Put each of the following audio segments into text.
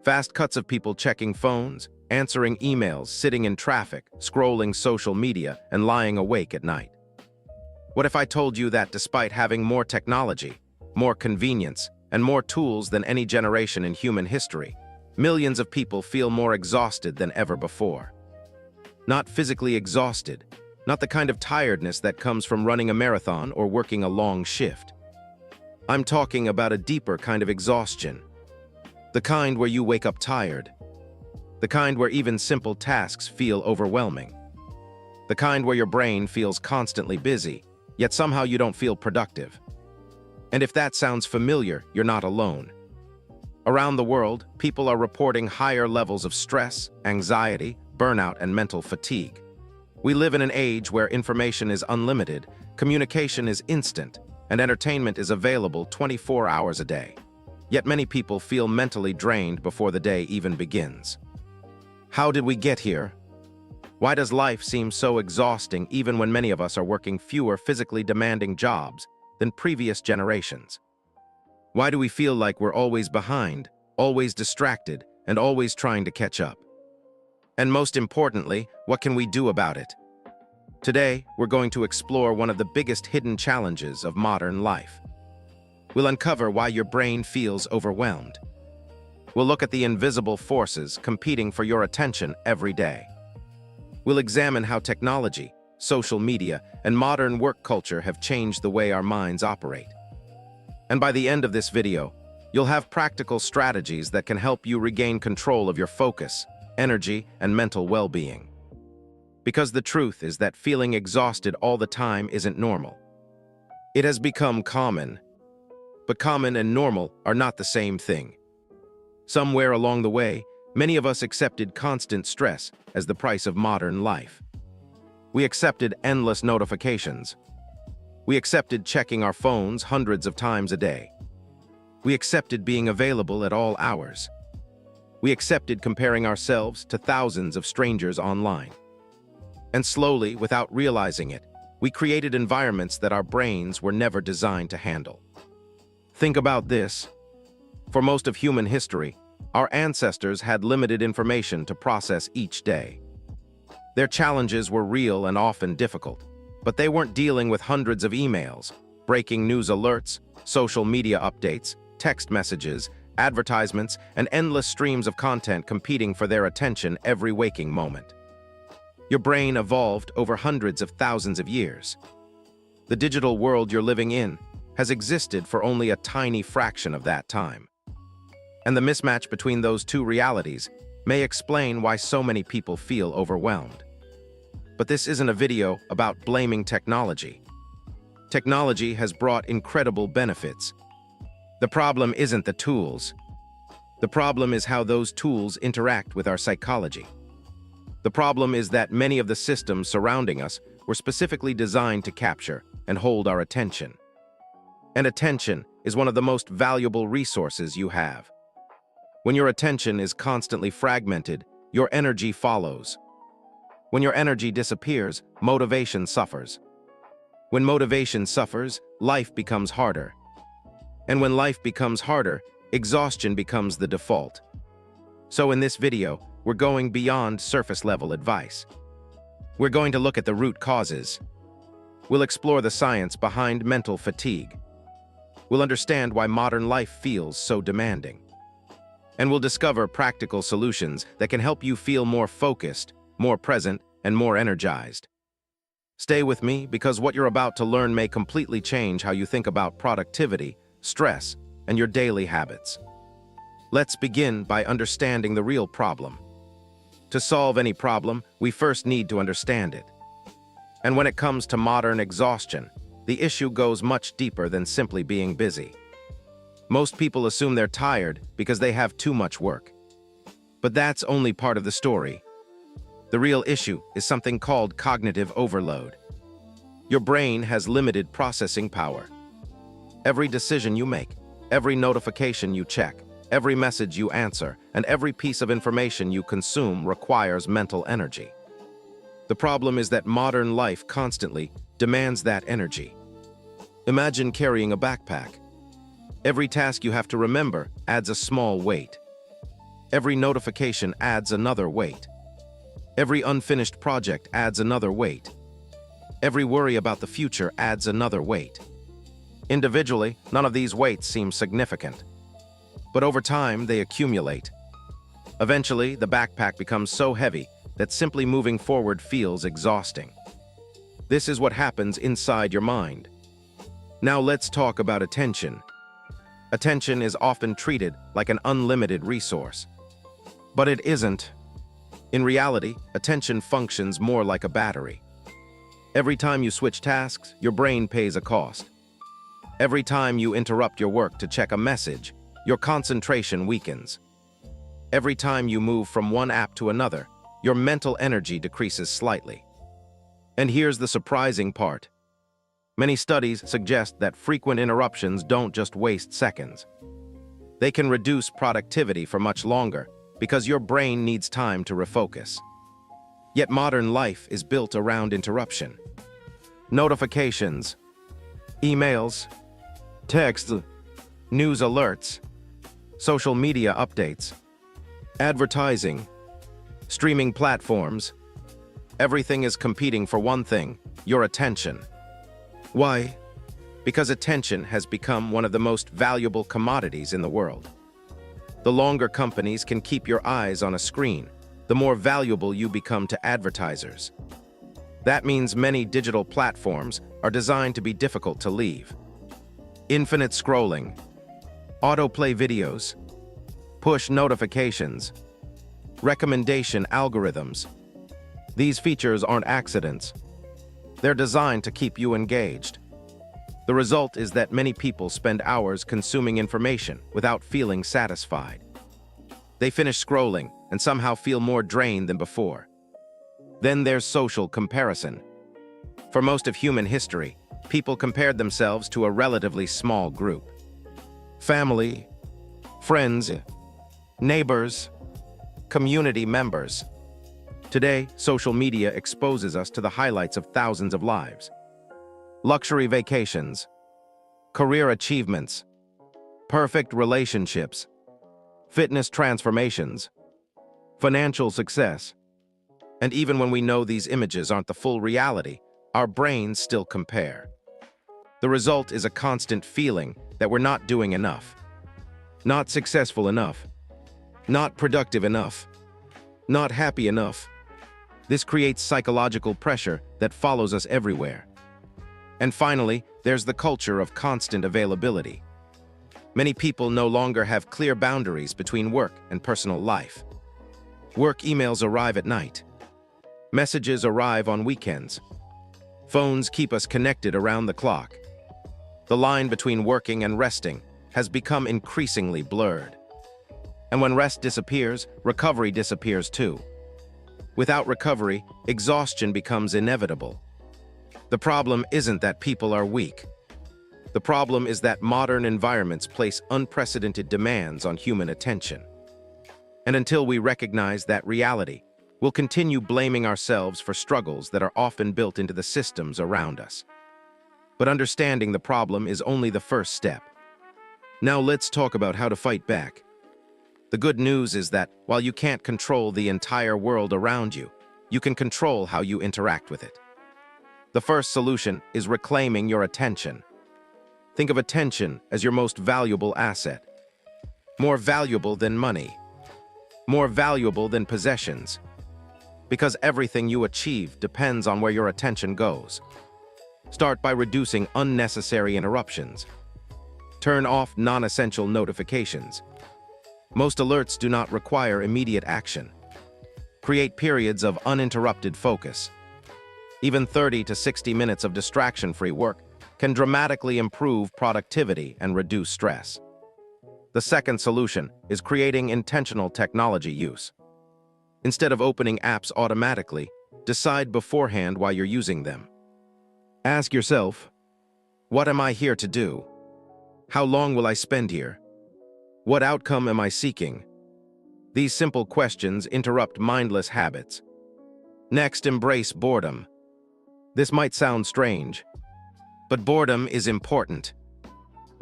Fast cuts of people checking phones, answering emails, sitting in traffic, scrolling social media, and lying awake at night. What if I told you that despite having more technology, more convenience, and more tools than any generation in human history, millions of people feel more exhausted than ever before? Not physically exhausted, not the kind of tiredness that comes from running a marathon or working a long shift. I'm talking about a deeper kind of exhaustion. The kind where you wake up tired. The kind where even simple tasks feel overwhelming. The kind where your brain feels constantly busy, yet somehow you don't feel productive. And if that sounds familiar, you're not alone. Around the world, people are reporting higher levels of stress, anxiety, burnout, and mental fatigue. We live in an age where information is unlimited, communication is instant, and entertainment is available 24 hours a day. Yet many people feel mentally drained before the day even begins. How did we get here? Why does life seem so exhausting even when many of us are working fewer physically demanding jobs than previous generations? Why do we feel like we're always behind, always distracted, and always trying to catch up? And most importantly, what can we do about it? Today, we're going to explore one of the biggest hidden challenges of modern life. We'll uncover why your brain feels overwhelmed. We'll look at the invisible forces competing for your attention every day. We'll examine how technology, social media, and modern work culture have changed the way our minds operate. And by the end of this video, you'll have practical strategies that can help you regain control of your focus, energy, and mental well-being. Because the truth is that feeling exhausted all the time isn't normal. It has become common. But common and normal are not the same thing. Somewhere along the way, many of us accepted constant stress as the price of modern life. We accepted endless notifications. We accepted checking our phones hundreds of times a day. We accepted being available at all hours. We accepted comparing ourselves to thousands of strangers online. And slowly, without realizing it, we created environments that our brains were never designed to handle. Think about this. For most of human history, our ancestors had limited information to process each day. Their challenges were real and often difficult, but they weren't dealing with hundreds of emails, breaking news alerts, social media updates, text messages, advertisements, and endless streams of content competing for their attention every waking moment. Your brain evolved over hundreds of thousands of years. The digital world you're living in has existed for only a tiny fraction of that time. And the mismatch between those two realities may explain why so many people feel overwhelmed. But this isn't a video about blaming technology. Technology has brought incredible benefits. The problem isn't the tools. The problem is how those tools interact with our psychology. The problem is that many of the systems surrounding us were specifically designed to capture and hold our attention. And attention is one of the most valuable resources you have. When your attention is constantly fragmented, your energy follows. When your energy disappears, motivation suffers. When motivation suffers, life becomes harder. And when life becomes harder, exhaustion becomes the default. So in this video, we're going beyond surface-level advice. We're going to look at the root causes. We'll explore the science behind mental fatigue. We'll understand why modern life feels so demanding. And we'll discover practical solutions that can help you feel more focused, more present, and more energized. Stay with me because what you're about to learn may completely change how you think about productivity, stress, and your daily habits. Let's begin by understanding the real problem. To solve any problem, we first need to understand it. And when it comes to modern exhaustion, the issue goes much deeper than simply being busy. Most people assume they're tired because they have too much work. But that's only part of the story. The real issue is something called cognitive overload. Your brain has limited processing power. Every decision you make, every notification you check, every message you answer, and every piece of information you consume requires mental energy. The problem is that modern life constantly demands that energy. Imagine carrying a backpack. Every task you have to remember adds a small weight. Every notification adds another weight. Every unfinished project adds another weight. Every worry about the future adds another weight. Individually, none of these weights seem significant. But over time, they accumulate. Eventually, the backpack becomes so heavy that simply moving forward feels exhausting. This is what happens inside your mind. Now let's talk about attention. Attention is often treated like an unlimited resource. But it isn't. In reality, attention functions more like a battery. Every time you switch tasks, your brain pays a cost. Every time you interrupt your work to check a message, your concentration weakens. Every time you move from one app to another, your mental energy decreases slightly. And here's the surprising part. Many studies suggest that frequent interruptions don't just waste seconds. They can reduce productivity for much longer because your brain needs time to refocus. Yet modern life is built around interruption. Notifications, emails, texts, news alerts, social media updates, advertising, streaming platforms. Everything is competing for one thing: your attention. Why? Because attention has become one of the most valuable commodities in the world. The longer companies can keep your eyes on a screen, the more valuable you become to advertisers. That means many digital platforms are designed to be difficult to leave. Infinite scrolling, autoplay videos, push notifications, recommendation algorithms. These features aren't accidents. They're designed to keep you engaged. The result is that many people spend hours consuming information without feeling satisfied. They finish scrolling and somehow feel more drained than before. Then there's social comparison. For most of human history, people compared themselves to a relatively small group. Family, friends, neighbors, community members. Today, social media exposes us to the highlights of thousands of lives. Luxury vacations, career achievements, perfect relationships, fitness transformations, financial success. And even when we know these images aren't the full reality, our brains still compare. The result is a constant feeling that we're not doing enough, not successful enough, not productive enough, not happy enough. This creates psychological pressure that follows us everywhere. And finally, there's the culture of constant availability. Many people no longer have clear boundaries between work and personal life. Work emails arrive at night. Messages arrive on weekends. Phones keep us connected around the clock. The line between working and resting has become increasingly blurred. And when rest disappears, recovery disappears too. Without recovery, exhaustion becomes inevitable. The problem isn't that people are weak. The problem is that modern environments place unprecedented demands on human attention. And until we recognize that reality, we'll continue blaming ourselves for struggles that are often built into the systems around us. But understanding the problem is only the first step. Now let's talk about how to fight back. The good news is that while you can't control the entire world around you, you can control how you interact with it. The first solution is reclaiming your attention. Think of attention as your most valuable asset. More valuable than money. More valuable than possessions. Because everything you achieve depends on where your attention goes. Start by reducing unnecessary interruptions. Turn off non-essential notifications. Most alerts do not require immediate action. Create periods of uninterrupted focus. Even 30 to 60 minutes of distraction-free work can dramatically improve productivity and reduce stress. The second solution is creating intentional technology use. Instead of opening apps automatically, decide beforehand why you're using them. Ask yourself, what am I here to do? How long will I spend here? What outcome am I seeking? These simple questions interrupt mindless habits. Next, embrace boredom. This might sound strange, but boredom is important.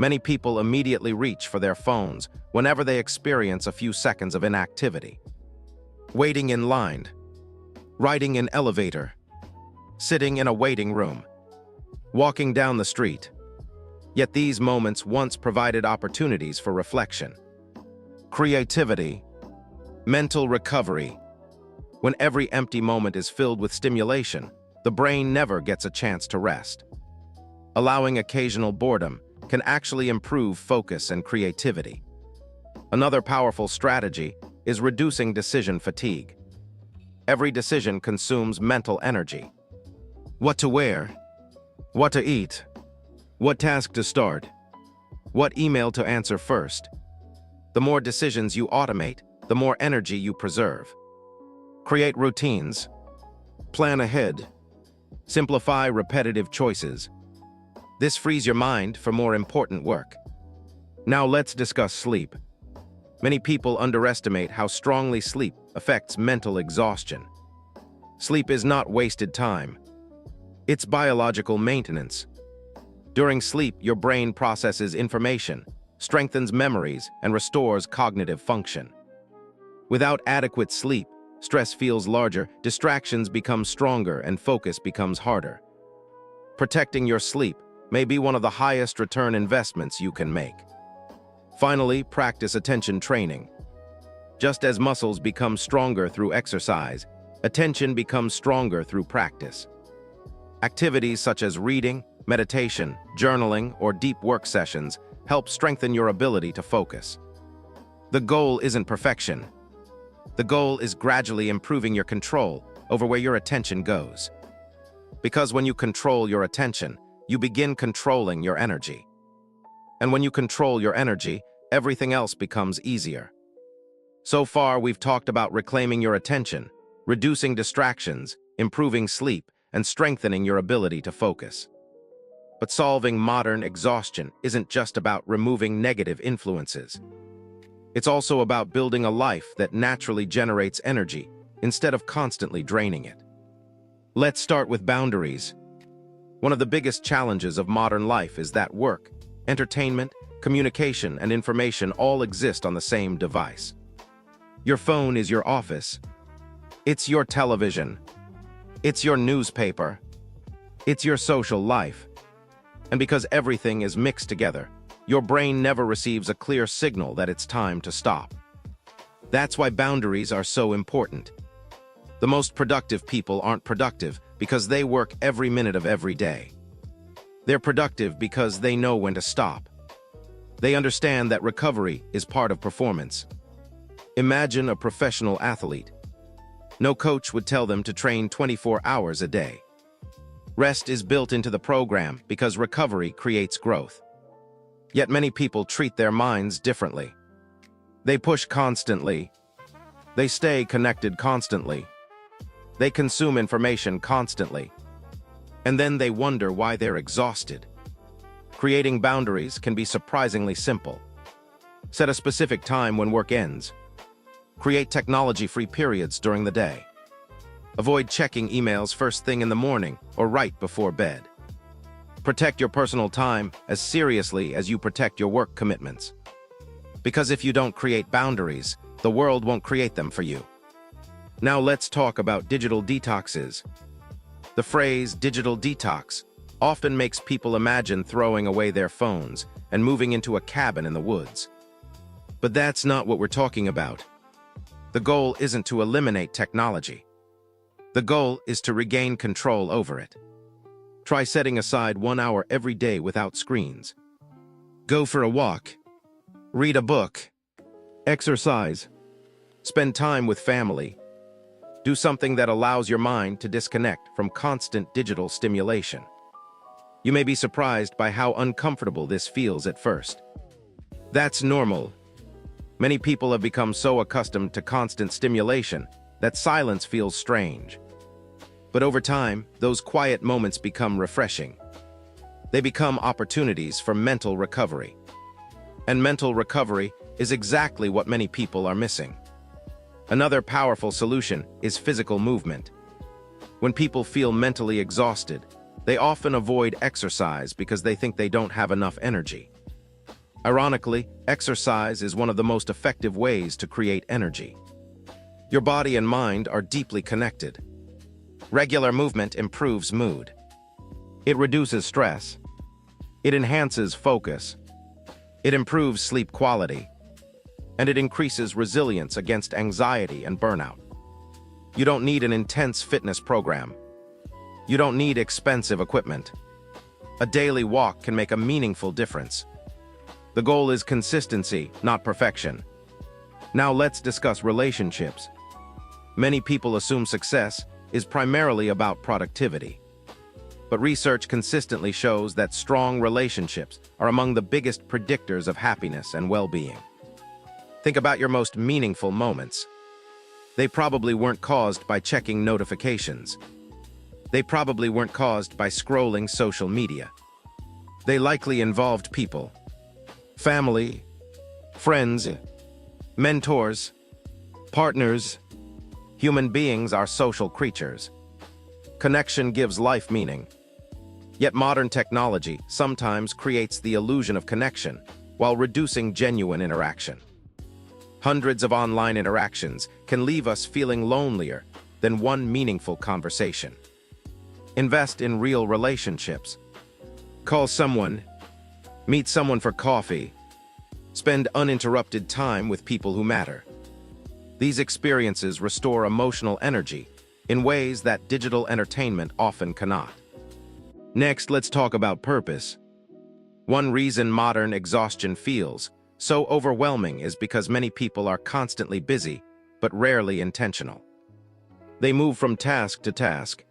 Many people immediately reach for their phones whenever they experience a few seconds of inactivity. Waiting in line, riding in elevator, sitting in a waiting room, walking down the street. Yet these moments once provided opportunities for reflection, creativity, mental recovery. When every empty moment is filled with stimulation, the brain never gets a chance to rest. Allowing occasional boredom can actually improve focus and creativity. Another powerful strategy is reducing decision fatigue. Every decision consumes mental energy. What to wear? What to eat? What task to start? What email to answer first? The more decisions you automate, the more energy you preserve. Create routines. Plan ahead. Simplify repetitive choices. This frees your mind for more important work. Now let's discuss sleep. Many people underestimate how strongly sleep affects mental exhaustion. Sleep is not wasted time. It's biological maintenance. During sleep, your brain processes information, strengthens memories, and restores cognitive function. Without adequate sleep, stress feels larger, distractions become stronger, and focus becomes harder. Protecting your sleep may be one of the highest return investments you can make. Finally, practice attention training. Just as muscles become stronger through exercise, attention becomes stronger through practice. Activities such as reading, meditation, journaling, or deep work sessions help strengthen your ability to focus. The goal isn't perfection. The goal is gradually improving your control over where your attention goes. Because when you control your attention, you begin controlling your energy. And when you control your energy, everything else becomes easier. So far, we've talked about reclaiming your attention, reducing distractions, improving sleep, and strengthening your ability to focus. But solving modern exhaustion isn't just about removing negative influences. It's also about building a life that naturally generates energy instead of constantly draining it. Let's start with boundaries. One of the biggest challenges of modern life is that work, entertainment, communication, and information all exist on the same device. Your phone is your office. It's your television. It's your newspaper. It's your social life. And because everything is mixed together, your brain never receives a clear signal that it's time to stop. That's why boundaries are so important. The most productive people aren't productive because they work every minute of every day. They're productive because they know when to stop. They understand that recovery is part of performance. Imagine a professional athlete. No coach would tell them to train 24 hours a day. Rest is built into the program because recovery creates growth. Yet many people treat their minds differently. They push constantly. They stay connected constantly. They consume information constantly. And then they wonder why they're exhausted. Creating boundaries can be surprisingly simple. Set a specific time when work ends. Create technology-free periods during the day. Avoid checking emails first thing in the morning or right before bed. Protect your personal time as seriously as you protect your work commitments. Because if you don't create boundaries, the world won't create them for you. Now let's talk about digital detoxes. The phrase digital detox often makes people imagine throwing away their phones and moving into a cabin in the woods. But that's not what we're talking about. The goal isn't to eliminate technology. The goal is to regain control over it. Try setting aside 1 hour every day without screens. Go for a walk. Read a book. Exercise. Spend time with family. Do something that allows your mind to disconnect from constant digital stimulation. You may be surprised by how uncomfortable this feels at first. That's normal. Many people have become so accustomed to constant stimulation that silence feels strange. But over time, those quiet moments become refreshing. They become opportunities for mental recovery. And mental recovery is exactly what many people are missing. Another powerful solution is physical movement. When people feel mentally exhausted, they often avoid exercise because they think they don't have enough energy. Ironically, exercise is one of the most effective ways to create energy. Your body and mind are deeply connected. Regular movement improves mood. It reduces stress. It enhances focus. It improves sleep quality. And it increases resilience against anxiety and burnout. You don't need an intense fitness program. You don't need expensive equipment. A daily walk can make a meaningful difference. The goal is consistency, not perfection. Now let's discuss relationships. Many people assume success is primarily about productivity. But research consistently shows that strong relationships are among the biggest predictors of happiness and well-being. Think about your most meaningful moments. They probably weren't caused by checking notifications. They probably weren't caused by scrolling social media. They likely involved people, family, friends, mentors, partners. Human beings are social creatures. Connection gives life meaning. Yet modern technology sometimes creates the illusion of connection while reducing genuine interaction. Hundreds of online interactions can leave us feeling lonelier than one meaningful conversation. Invest in real relationships. Call someone, meet someone for coffee, spend uninterrupted time with people who matter. These experiences restore emotional energy in ways that digital entertainment often cannot. Next, let's talk about purpose. One reason modern exhaustion feels so overwhelming is because many people are constantly busy, but rarely intentional. They move from task to task,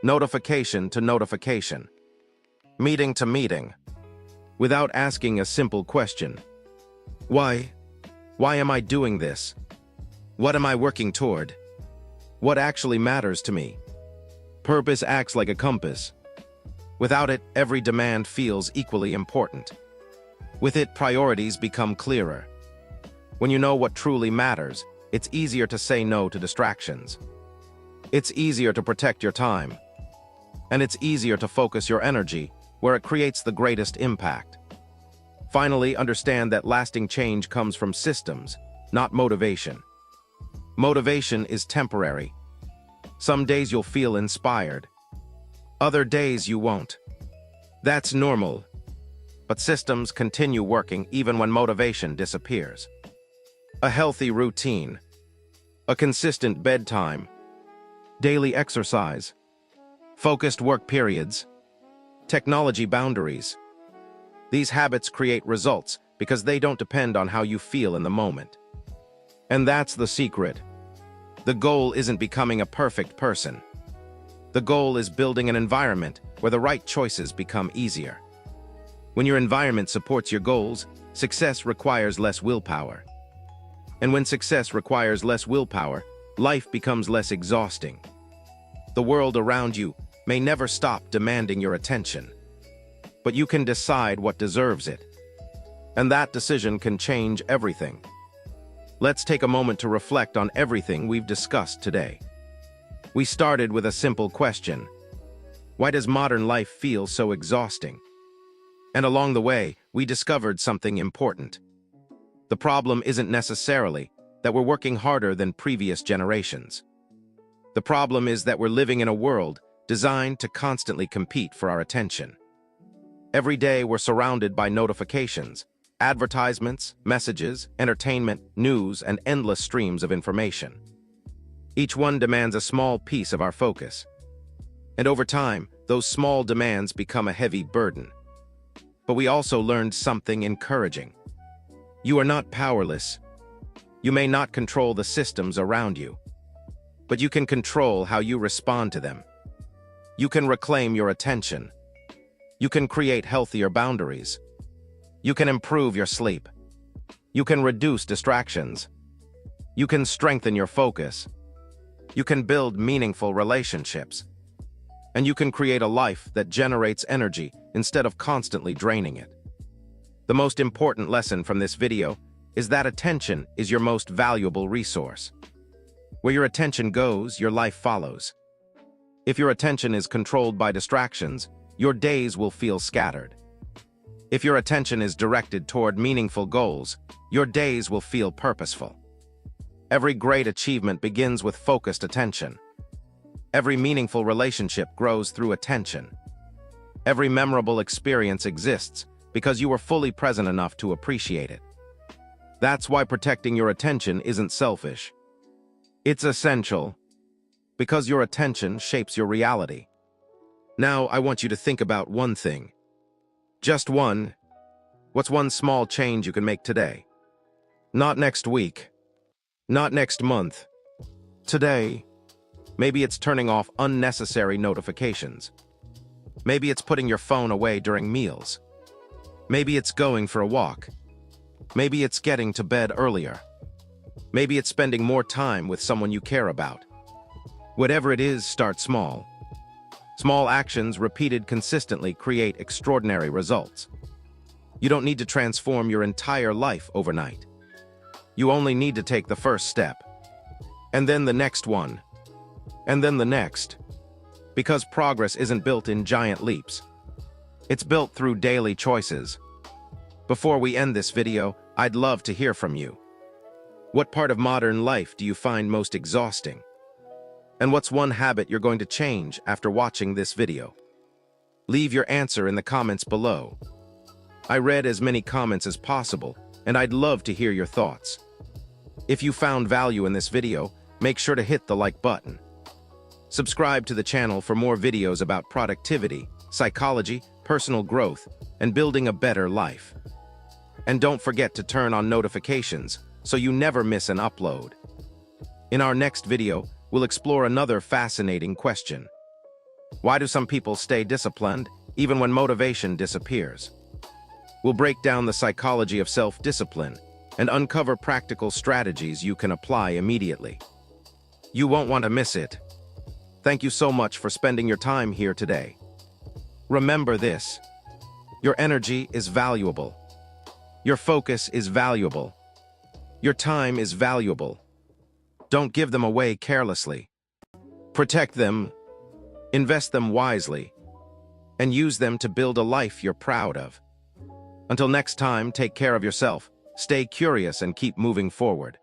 notification to notification, meeting to meeting, without asking a simple question. Why? Why am I doing this? What am I working toward? What actually matters to me? Purpose acts like a compass. Without it, every demand feels equally important. With it, priorities become clearer. When you know what truly matters, it's easier to say no to distractions. It's easier to protect your time. And it's easier to focus your energy where it creates the greatest impact. Finally, understand that lasting change comes from systems, not motivation. Motivation is temporary. Some days you'll feel inspired. Other days you won't. That's normal. But systems continue working even when motivation disappears. A healthy routine, a consistent bedtime, daily exercise, focused work periods, technology boundaries. These habits create results because they don't depend on how you feel in the moment. And that's the secret. The goal isn't becoming a perfect person. The goal is building an environment where the right choices become easier. When your environment supports your goals, success requires less willpower. And when success requires less willpower, life becomes less exhausting. The world around you may never stop demanding your attention, but you can decide what deserves it. And that decision can change everything. Let's take a moment to reflect on everything we've discussed today. We started with a simple question. Why does modern life feel so exhausting? And along the way, we discovered something important. The problem isn't necessarily that we're working harder than previous generations. The problem is that we're living in a world designed to constantly compete for our attention. Every day we're surrounded by notifications, advertisements, messages, entertainment, news, and endless streams of information. Each one demands a small piece of our focus. And over time, those small demands become a heavy burden. But we also learned something encouraging. You are not powerless. You may not control the systems around you, but you can control how you respond to them. You can reclaim your attention. You can create healthier boundaries. You can improve your sleep. You can reduce distractions. You can strengthen your focus. You can build meaningful relationships. And you can create a life that generates energy instead of constantly draining it. The most important lesson from this video is that attention is your most valuable resource. Where your attention goes, your life follows. If your attention is controlled by distractions, your days will feel scattered. If your attention is directed toward meaningful goals, your days will feel purposeful. Every great achievement begins with focused attention. Every meaningful relationship grows through attention. Every memorable experience exists because you were fully present enough to appreciate it. That's why protecting your attention isn't selfish. It's essential, because your attention shapes your reality. Now, I want you to think about one thing. Just one. What's one small change you can make today? Not next week. Not next month. Today. Maybe it's turning off unnecessary notifications. Maybe it's putting your phone away during meals. Maybe it's going for a walk. Maybe it's getting to bed earlier. Maybe it's spending more time with someone you care about. Whatever it is, start small. Small actions repeated consistently create extraordinary results. You don't need to transform your entire life overnight. You only need to take the first step, and then the next one, and then the next. Because progress isn't built in giant leaps. It's built through daily choices. Before we end this video, I'd love to hear from you. What part of modern life do you find most exhausting? And what's one habit you're going to change after watching this video? Leave your answer in the comments below. I read as many comments as possible, and I'd love to hear your thoughts. If you found value in this video, make sure to hit the like button. Subscribe to the channel for more videos about productivity, psychology, personal growth, and building a better life. And don't forget to turn on notifications so you never miss an upload. In our next video, we'll explore another fascinating question. Why do some people stay disciplined even when motivation disappears? We'll break down the psychology of self-discipline and uncover practical strategies you can apply immediately. You won't want to miss it. Thank you so much for spending your time here today. Remember this: your energy is valuable. Your focus is valuable. Your time is valuable. Don't give them away carelessly. Protect them, invest them wisely, and use them to build a life you're proud of. Until next time, take care of yourself, stay curious, and keep moving forward.